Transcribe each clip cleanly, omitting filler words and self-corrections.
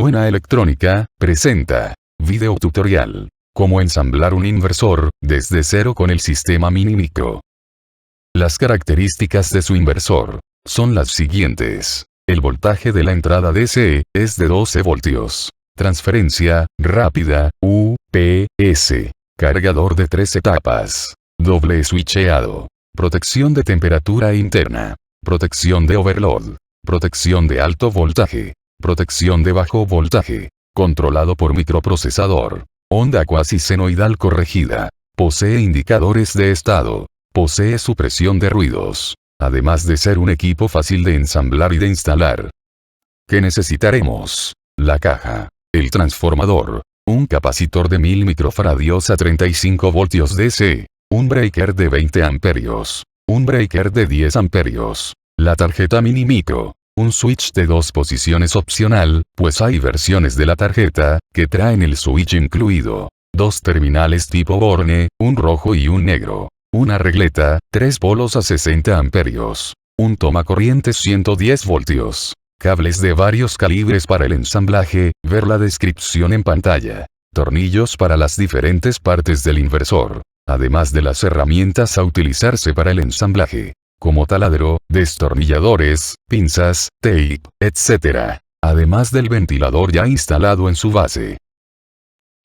Suena Electrónica, presenta. Video tutorial. Cómo ensamblar un inversor, desde cero con el sistema Mini Micro. Las características de su inversor son las siguientes. El voltaje de la entrada DC es de 12 voltios. Transferencia rápida, UPS. Cargador de 3 etapas. Doble switcheado. Protección de temperatura interna. Protección de overload. Protección de alto voltaje. Protección de bajo voltaje. Controlado por microprocesador. Onda cuasi senoidal corregida. Posee indicadores de estado. Posee supresión de ruidos. Además de ser un equipo fácil de ensamblar y de instalar. ¿Qué necesitaremos? La caja. El transformador. Un capacitor de 1000 microfarads a 35 voltios DC. Un breaker de 20 amperios. Un breaker de 10 amperios. La tarjeta Mini Micro. Un switch de 2 posiciones opcional, pues hay versiones de la tarjeta, que traen el switch incluido. 2 terminales tipo Borne, un rojo y un negro. Una regleta, 3 polos a 60 amperios. Un tomacorriente 110 voltios. Cables de varios calibres para el ensamblaje, ver la descripción en pantalla. Tornillos para las diferentes partes del inversor. Además de las herramientas a utilizarse para el ensamblaje. Como taladro, destornilladores, pinzas, tape, etc. Además del ventilador ya instalado en su base.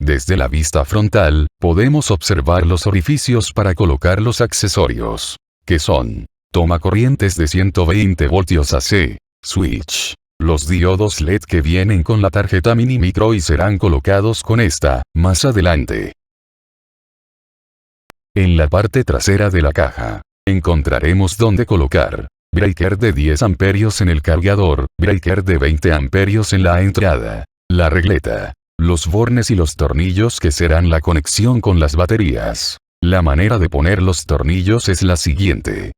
Desde la vista frontal, podemos observar los orificios para colocar los accesorios. Que son: tomacorrientes de 120 voltios AC, switch. Los diodos LED que vienen con la tarjeta Mini Micro y serán colocados con esta, más adelante. En la parte trasera de la caja, encontraremos donde colocar breaker de 10 amperios en el cargador, breaker de 20 amperios en la entrada, la regleta, los bornes y los tornillos que serán la conexión con las baterías. La manera de poner los tornillos es la siguiente.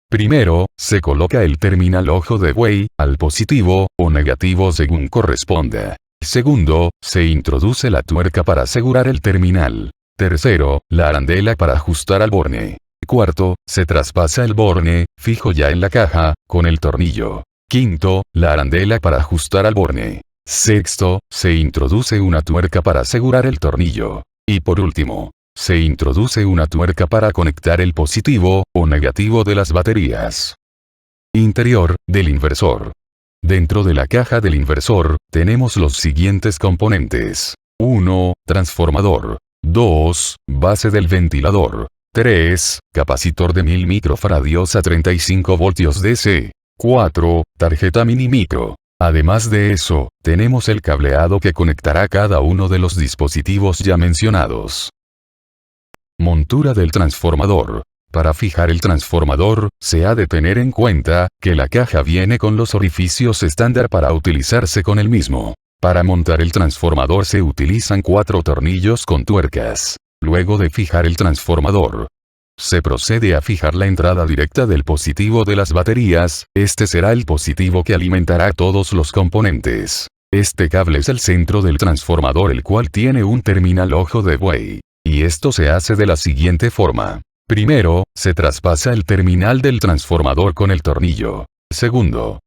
Primero, se coloca el terminal ojo de buey, al positivo, o negativo según corresponda. Segundo, se introduce la tuerca para asegurar el terminal. Tercero, la arandela para ajustar al borne. Cuarto, se traspasa el borne, fijo ya en la caja, con el tornillo. Quinto, la arandela para ajustar al borne. Sexto, se introduce una tuerca para asegurar el tornillo. Y por último, se introduce una tuerca para conectar el positivo, o negativo de las baterías. Interior, del inversor. Dentro de la caja del inversor, tenemos los siguientes componentes. 1. Transformador. 2. Base del ventilador. 3. Capacitor de 1000 microfarads a 35 voltios DC. 4. Tarjeta Mini Micro. Además de eso, tenemos el cableado que conectará cada uno de los dispositivos ya mencionados. Montura del transformador. Para fijar el transformador, se ha de tener en cuenta que la caja viene con los orificios estándar para utilizarse con el mismo. Para montar el transformador se utilizan 4 tornillos con tuercas. Luego de fijar el transformador, se procede a fijar la entrada directa del positivo de las baterías. Este será el positivo que alimentará todos los componentes. Este cable es el centro del transformador, el cual tiene un terminal ojo de buey. Y esto se hace de la siguiente forma. Primero, se traspasa el terminal del transformador con el tornillo. Segundo,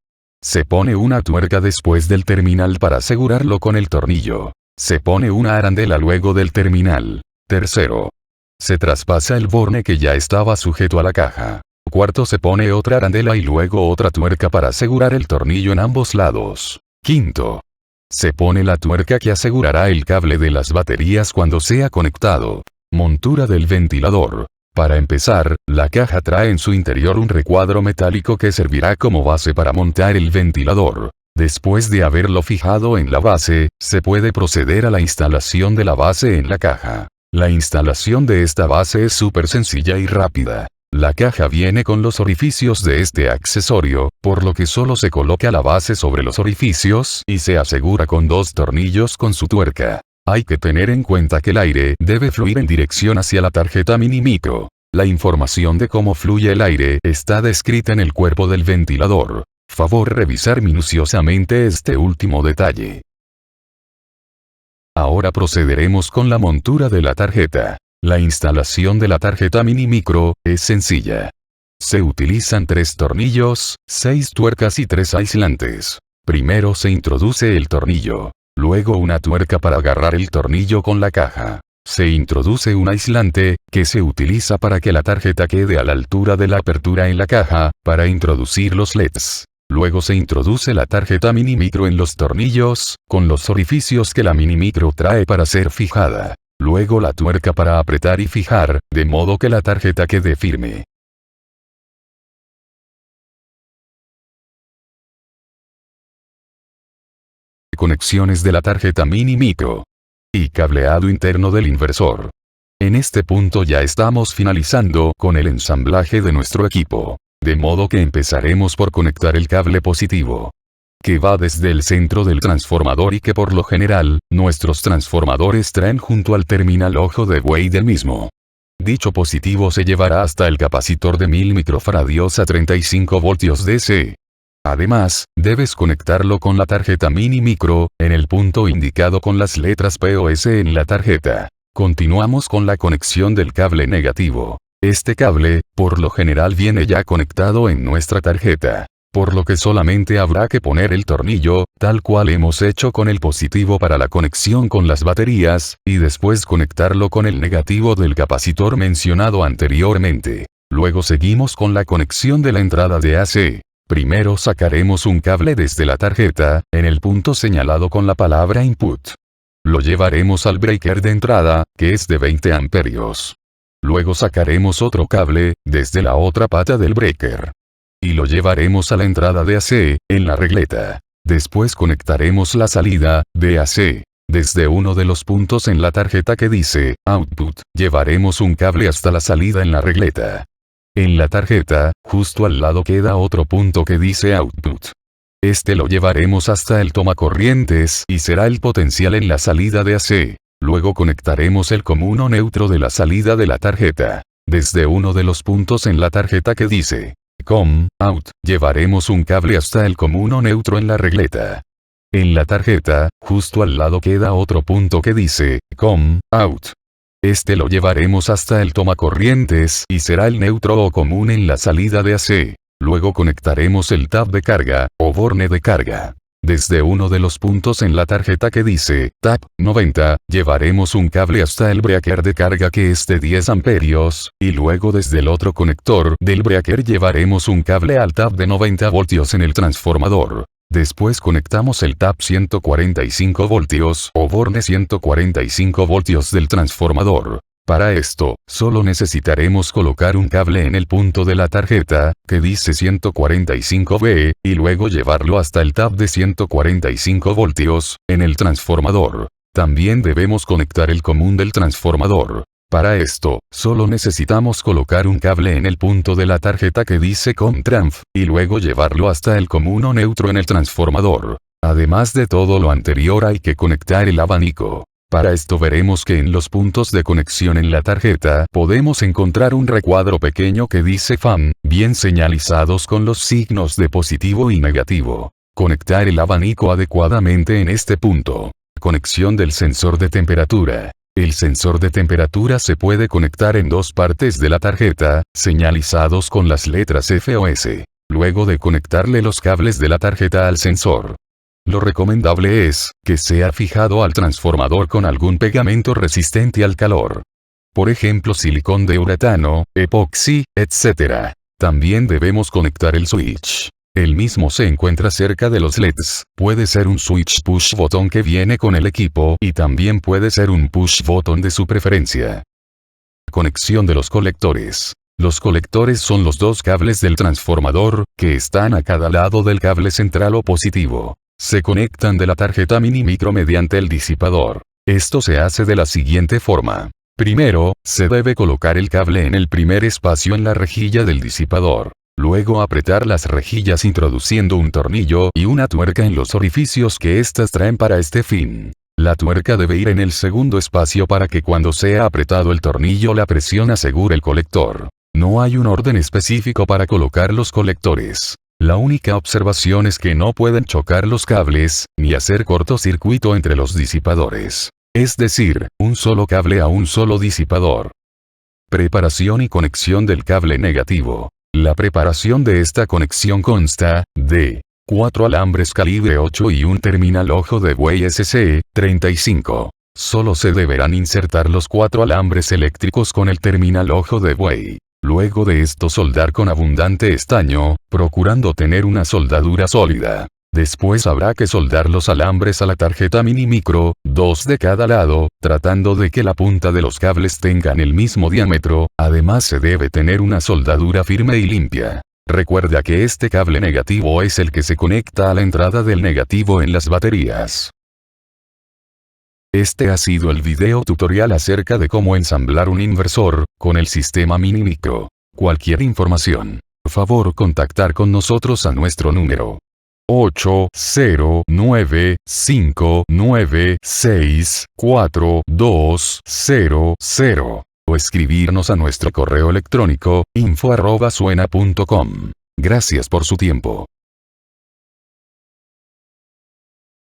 se pone una tuerca después del terminal para asegurarlo con el tornillo. Se pone una arandela luego del terminal. Tercero, se traspasa el borne que ya estaba sujeto a la caja. Cuarto, se pone otra arandela y luego otra tuerca para asegurar el tornillo en ambos lados. Quinto, se pone la tuerca que asegurará el cable de las baterías cuando sea conectado. Montura del ventilador. Para empezar, la caja trae en su interior un recuadro metálico que servirá como base para montar el ventilador. Después de haberlo fijado en la base, se puede proceder a la instalación de la base en la caja. La instalación de esta base es súper sencilla y rápida. La caja viene con los orificios de este accesorio, por lo que solo se coloca la base sobre los orificios y se asegura con 2 tornillos con su tuerca. Hay que tener en cuenta que el aire debe fluir en dirección hacia la tarjeta Mini Micro. La información de cómo fluye el aire está descrita en el cuerpo del ventilador. Favor revisar minuciosamente este último detalle. Ahora procederemos con la montura de la tarjeta. La instalación de la tarjeta Mini Micro es sencilla. Se utilizan 3 tornillos, 6 tuercas y 3 aislantes. Primero se introduce el tornillo. luego una tuerca para agarrar el tornillo con la caja. Se introduce un aislante, que se utiliza para que la tarjeta quede a la altura de la apertura en la caja, para introducir los LEDs. Luego se introduce la tarjeta mini micro en los tornillos, con los orificios que la mini micro trae para ser fijada. Luego la tuerca para apretar y fijar, de modo que la tarjeta quede firme. Conexiones de la tarjeta mini micro. Y cableado interno del inversor. En este punto ya estamos finalizando con el ensamblaje de nuestro equipo. De modo que empezaremos por conectar el cable positivo, que va desde el centro del transformador y que por lo general, nuestros transformadores traen junto al terminal ojo de buey del mismo. Dicho positivo se llevará hasta el capacitor de 1000 microfaradios a 35 voltios DC. Además, debes conectarlo con la tarjeta mini micro, en el punto indicado con las letras P o S en la tarjeta. Continuamos con la conexión del cable negativo. Este cable, por lo general viene ya conectado en nuestra tarjeta, por lo que solamente habrá que poner el tornillo, tal cual hemos hecho con el positivo para la conexión con las baterías, y después conectarlo con el negativo del capacitor mencionado anteriormente. Luego seguimos con la conexión de la entrada de AC. Primero sacaremos un cable desde la tarjeta, en el punto señalado con la palabra input. Lo llevaremos al breaker de entrada, que es de 20 amperios. Luego sacaremos otro cable, desde la otra pata del breaker. Y lo llevaremos a la entrada de AC, en la regleta. Después conectaremos la salida, de AC. Desde uno de los puntos en la tarjeta que dice, output, llevaremos un cable hasta la salida en la regleta. En la tarjeta, justo al lado queda otro punto que dice output. Este lo llevaremos hasta el tomacorrientes y será el potencial en la salida de AC. Luego conectaremos el común o neutro de la salida de la tarjeta. Desde uno de los puntos en la tarjeta que dice COM, OUT, llevaremos un cable hasta el común o neutro en la regleta. En la tarjeta, justo al lado queda otro punto que dice COM, OUT. Este lo llevaremos hasta el tomacorrientes y será el neutro o común en la salida de AC. Luego conectaremos el tab de carga, o borne de carga. Desde uno de los puntos en la tarjeta que dice TAP 90, llevaremos un cable hasta el breaker de carga que es de 10 amperios, y luego desde el otro conector del breaker llevaremos un cable al TAP de 90 voltios en el transformador. Después conectamos el TAP 145 voltios o borne 145 voltios del transformador. Para esto, solo necesitaremos colocar un cable en el punto de la tarjeta, que dice 145V, y luego llevarlo hasta el tab de 145 voltios, en el transformador. También debemos conectar el común del transformador. Para esto, solo necesitamos colocar un cable en el punto de la tarjeta que dice COM-TRANS, y luego llevarlo hasta el común o neutro en el transformador. Además de todo lo anterior hay que conectar el abanico. Para esto veremos que en los puntos de conexión en la tarjeta podemos encontrar un recuadro pequeño que dice FAN, bien señalizados con los signos de positivo y negativo. Conectar el abanico adecuadamente en este punto. Conexión del sensor de temperatura. El sensor de temperatura se puede conectar en dos partes de la tarjeta, señalizados con las letras F o S. Luego de conectarle los cables de la tarjeta al sensor. Lo recomendable es que sea fijado al transformador con algún pegamento resistente al calor. Por ejemplo silicón de uretano, epoxi, etc. También debemos conectar el switch. El mismo se encuentra cerca de los LEDs. Puede ser un switch push button que viene con el equipo y también puede ser un push button de su preferencia. Conexión de los colectores. Los colectores son los dos cables del transformador, que están a cada lado del cable central o positivo. Se conectan de la tarjeta mini micro mediante el disipador. Esto se hace de la siguiente forma. Primero, se debe colocar el cable en el primer espacio en la rejilla del disipador. Luego apretar las rejillas introduciendo un tornillo y una tuerca en los orificios que éstas traen para este fin. La tuerca debe ir en el segundo espacio para que cuando sea apretado el tornillo la presión asegure el colector. No hay un orden específico para colocar los colectores. La única observación es que no pueden chocar los cables, ni hacer cortocircuito entre los disipadores. Es decir, un solo cable a un solo disipador. Preparación y conexión del cable negativo. La preparación de esta conexión consta de 4 alambres calibre 8 y un terminal ojo de buey SC35. Solo se deberán insertar los 4 alambres eléctricos con el terminal ojo de buey. Luego de esto soldar con abundante estaño, procurando tener una soldadura sólida. Después habrá que soldar los alambres a la tarjeta mini micro, 2 de cada lado, tratando de que la punta de los cables tengan el mismo diámetro, además se debe tener una soldadura firme y limpia. Recuerda que este cable negativo es el que se conecta a la entrada del negativo en las baterías. Este ha sido el video tutorial acerca de cómo ensamblar un inversor, con el sistema mini micro. Cualquier información, por favor contactar con nosotros a nuestro número 809-596-4200 o escribirnos a nuestro correo electrónico info@suena.com. Gracias por su tiempo.